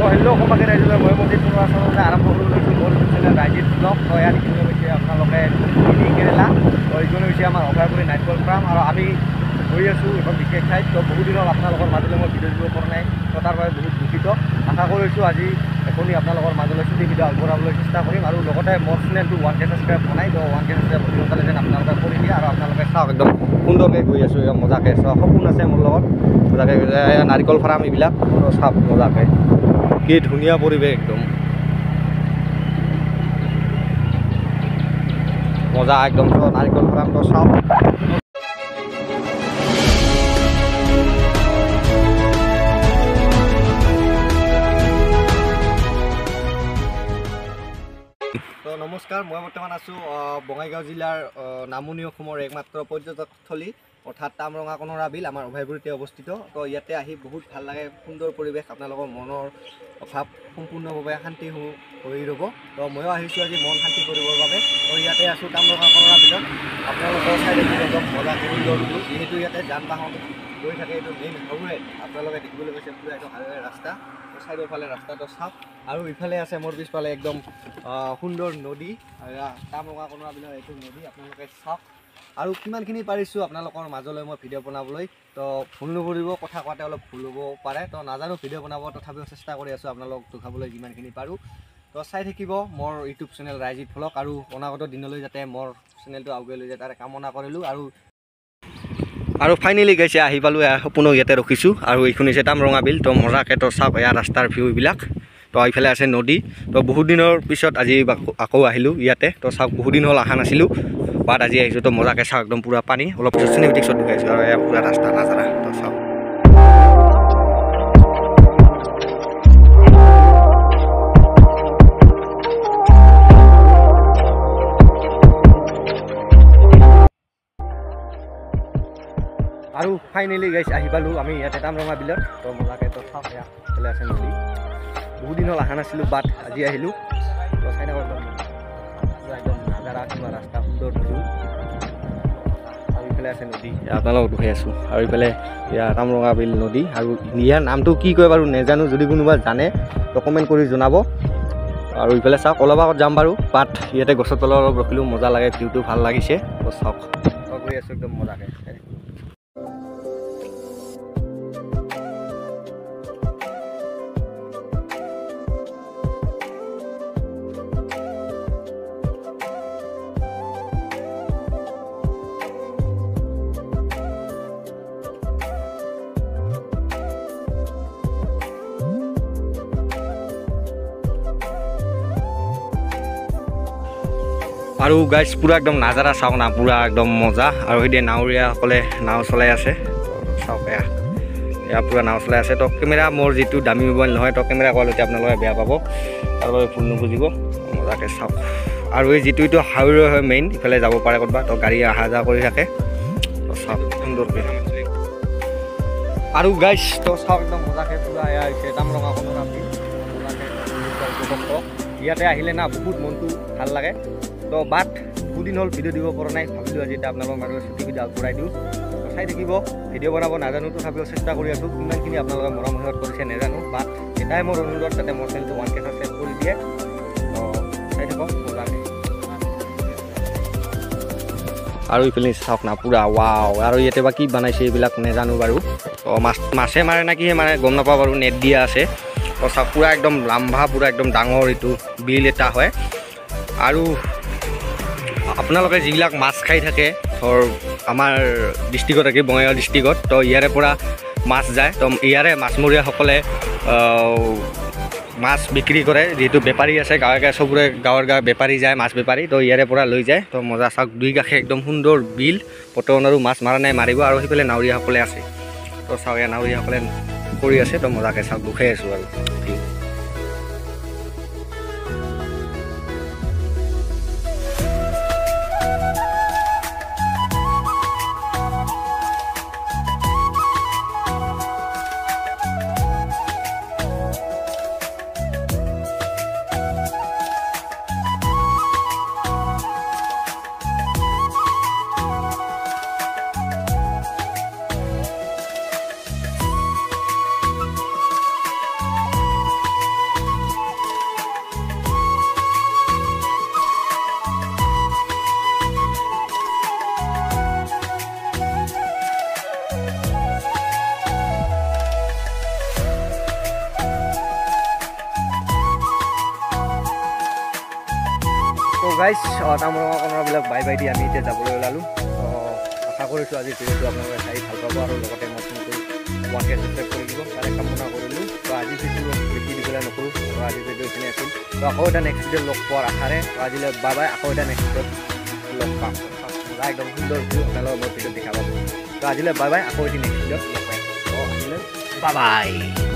তো হেল্ল' সমাকে ৰাইজলৈ মই মন্দিৰ পুনৰাচৰণলৈ আৰম্ভ কৰিবলৈ লৈছোঁ মোৰ চেনেল ৰাইজিত ব্লগ। তো ইয়াত এইখিনি হৈছে আপোনালোকে মিনি কেৰেলা। তো এইখিনি হৈছে আমাৰ অভয়াপুৰী নাৰিকল ফাৰ্ম আৰু আমি গৈ আছোঁ এখন বিশেষ ঠাইত। তো বহুত দিন হ'ল আপোনালোকৰ মাজলৈ মই ভিডিঅ' দিব পৰা নাই, তো তাৰ বাবে বহুত দুখিত। আশা কৰিছোঁ আজি এখনি আপোনালোকৰ মাজলৈ ছুটি ভিডিঅ' আগবঢ়াবলৈ চেষ্টা কৰিম আৰু লগতে মোৰ চেনেলটো 1K ছাবস্ক্ৰাইব বনাই, তো 1K ছাবস্ক্ৰাইব সোনকালে যেন আপোনালোকে কৰি দিয়ে আৰু আপোনালোকে চাওক একদম সুন্দৰকৈ গৈ আছোঁ একদম মজাকৈ। চ' সপোন আছে মোৰ লগত মজাকৈ নাৰিকল ফাৰ্ম এইবিলাক চাওক মজাকৈ, কি ধুনীয়া পৰিৱেশ একদম মজা একদম। তো নাৰিকল ফাৰ্মটো চাওক। তো নমস্কাৰ, মই বৰ্তমান আছোঁ বঙাইগাঁও জিলাৰ নামনি অসমৰ একমাত্ৰ পৰ্যটকস্থলী অৰ্থাৎ তামৰঙা কনৰা বিল আমাৰ অভয়াপুৰীতে অৱস্থিত। তো ইয়াতে আহি বহুত ভাল লাগে, সুন্দৰ পৰিৱেশ, আপোনালোকৰ মনৰ অভাৱ সম্পূৰ্ণভাৱে শান্তি হৈ ৰ'ব। তো ময়ো আহিছোঁ আজি মন শান্তি কৰিবৰ বাবে। তো ইয়াতে আছোঁ তামৰঙা কনৰা বিলত। আপোনালোকৰ চাইডে একদম মজা সুন্দৰ ভিউ, যিহেতু ইয়াতে যান বাহন গৈ থাকে। এইটো মেইন হাইৱে আপোনালোকে দেখিবলৈ পাইছে, পুৰা এইটো হাইৱে ৰাস্তা। চাইডৰ ফালে ৰাস্তাটো চাওক আৰু ইফালে আছে মোৰ পিছফালে একদম সুন্দৰ নদী, তামৰঙা কনৰা বিলৰ এইটো নদী আপোনালোকে চাওক। আৰু কিমানখিনি পাৰিছোঁ আপোনালোকৰ মাজলৈ মই ভিডিঅ' বনাবলৈ। তো ভুল নকৰিব, কথা কোৱাতে অলপ ভুল হ'ব পাৰে, তো নাজানো ভিডিঅ' বনাব, তথাপিও চেষ্টা কৰি আছোঁ আপোনালোকক দেখাবলৈ যিমানখিনি পাৰোঁ। তো চাই থাকিব মোৰ ইউটিউব চেনেল ৰাইজিত ব্লগ আৰু অনাগত দিনলৈ যাতে মোৰ চেনেলটো আগুৱাই লৈ যায় তাৰে কামনা কৰিলোঁ। আৰু ফাইনেলি গৈছে আহি পালোঁ, সপোনো ইয়াতে ৰখিছোঁ আৰু এইখন হৈছে তামৰঙা বিল। তো মজাকৈ তো চাওক এয়া ৰাস্তাৰ ভিউ এইবিলাক। তো এইফালে আছে নদী। তো বহুত দিনৰ পিছত আজি আকৌ আহিলোঁ ইয়াতে। তো চাওক বহুত দিন হ'ল অহা নাছিলোঁ, বাট আজি আহিছোঁ। তো মজাকৈ চাওক একদম পূৰা পানী, অলপ চিনেমেটিক শ্বট দেখাইছোঁ আৰু এয়া পূৰা ৰাস্তা নাজাৰা। তো চাওক আৰু ফাইনেলি গাইছ আহি পালোঁ আমি ইয়াতে তামৰঙা বিলত। তো মজাকৈ তো চাওক এয়া এইফালে আছে নদী। বহুত দিন হ'ল অহা নাছিলোঁ, বাট আজি আহিলোঁ। তো চাই থাকক একদম নাজাৰা কিবা ৰাস্তা, সুন্দৰ ভিউ আৰু ইফালে আছে নদী, আপোনালোকক দেখাই আছোঁ। আৰু ইফালে ইয়াৰ তামৰঙা বিল নদী আৰু ইয়াৰ নামটো কি কয় বাৰু নেজানো, যদি কোনোবা জানে তো কমেণ্ট কৰি জনাব। আৰু ইফালে চাওক অলপ আগত যাম বাৰু, বাট ইয়াতে গছৰ তলত অলপ ৰখিলোঁ, মজা লাগে, ভিউটো ভাল লাগিছে। তো চাওক গৈ আছোঁ একদম মজাকৈ। আৰু গাইজ পূৰা একদম নাজাৰা চাওক না, পূৰা একদম মজা। আৰু সেইদিনা নাৱৰীয়াসকলে নাও চলাই আছে, চাওক এয়া পূৰা নাও চলাই আছে। তো কেমেৰা মোৰ যিটো দামী মোবাইল নহয়, তো কেমেৰা কোৱালিটি আপোনালোকে বেয়া পাব, তাৰ বাবে ভুল নুবুজিব। মজাকৈ চাওক। আৰু এই যিটো এইটো হাইৱে হয় মেইন, ইফালে যাব পাৰে ক'ৰবা, তো গাড়ী অহা যোৱা কৰি থাকে। তো চাওক সুন্দৰকৈ। আৰু গাইজ তো চাওক একদম মজাকৈ পূৰা এয়া হৈছে তামৰঙা কনৰা বিল। ইয়াতে আহিলে না বহুত মনটো ভাল লাগে। তো বাট বহুত দিন হ'ল ভিডিঅ' দিব পৰা নাই, ভাবিলোঁ আজি এতিয়া আপোনালোকৰ মাজলৈ ছুটি ভিডিঅ' আগবঢ়াই দিওঁ। চাই থাকিব, ভিডিঅ' বনাব নাজানো, তথাপিও চেষ্টা কৰি আছোঁ। কিমানখিনি আপোনালোকে মৰম সহযোগ কৰিছে নাজানো, বাট এটাই মোৰ অনুৰোধ, যাতে মোৰ চেনেলটো 1K ছাবস্ক্ৰাইব কৰি দিয়ে। তো চাই থাকক মজাকৈ। আৰু এইফালে চাওক না পূৰা ৱাও। আৰু ইয়াতে বা কি বনাইছে এইবিলাক নাজানো বাৰু। তো মাছে মাৰে নে কিহে মাৰে গম নাপাওঁ বাৰু, নেট দিয়া আছে। তো চাওক পূৰা একদম লাম্ভা, পূৰা একদম ডাঙৰ এইটো বিল এটা হয়। আৰু আপোনালোকে যিবিলাক মাছ খাই থাকে, ধৰ আমাৰ ডিষ্ট্ৰিক্টত থাকে বঙাইগাঁও ডিষ্ট্ৰিক্টত, তো ইয়াৰে পৰা মাছ যায়। তো ইয়াৰে মাছমৰীয়াসকলে মাছ বিক্ৰী কৰে, যিহেতু বেপাৰী আছে গাঁৱে গাঁৱে, চবৰে গাঁৱৰ বেপাৰী যায়, মাছ বেপাৰী। তো ইয়াৰে পৰা লৈ যায়। তো মজা চাওক, দুই কাষে একদম সুন্দৰ বিল, বৰ্তমান আৰু মাছ মাৰা নাই, মাৰিব। আৰু সেইফালে নাৱৰীয়াসকলে আছে, তো চাওক এয়া নাৱৰীয়াসকলে কৰি আছে। তো মজাকৈ চাওক, দুখাই আছোঁ আৰু গাইজ তামোলঙা কণৰবিলাক বাই বাই দি আমি এতিয়া যাবলৈ ওলালোঁ। আশা কৰিছোঁ আজি ভিডিঅ'টো আপোনালোকে চাই ভাল পাব আৰু লগতে নতুনকৈ 1K ছাবস্ক্ৰাইব কৰি দিব তাৰে কামনা কৰিলোঁ। তো আজি ভিডিঅ'টো বেছি দিবলৈ নকৰোঁ। তো আজি ভিডিঅ' এইখিনি আছিল। তো আকৌ এটা নেক্সট ভিডিঅ'ত লগ পোৱাৰ আশাৰে তো আজিলৈ বাই বাই। আকৌ এটা নেক্সট ভিডিঅ'ত লগ পাম। একদম সুন্দৰ ভিডিঅ' আপোনালোকৰ মোৰ ভিডিঅ'ত দেখা পাব। তো আজিলৈ বাই বাই। আকৌ এটি নেক্সট ভিডিঅ'ত লগ পাম। তো আজিলৈ বাই বাই।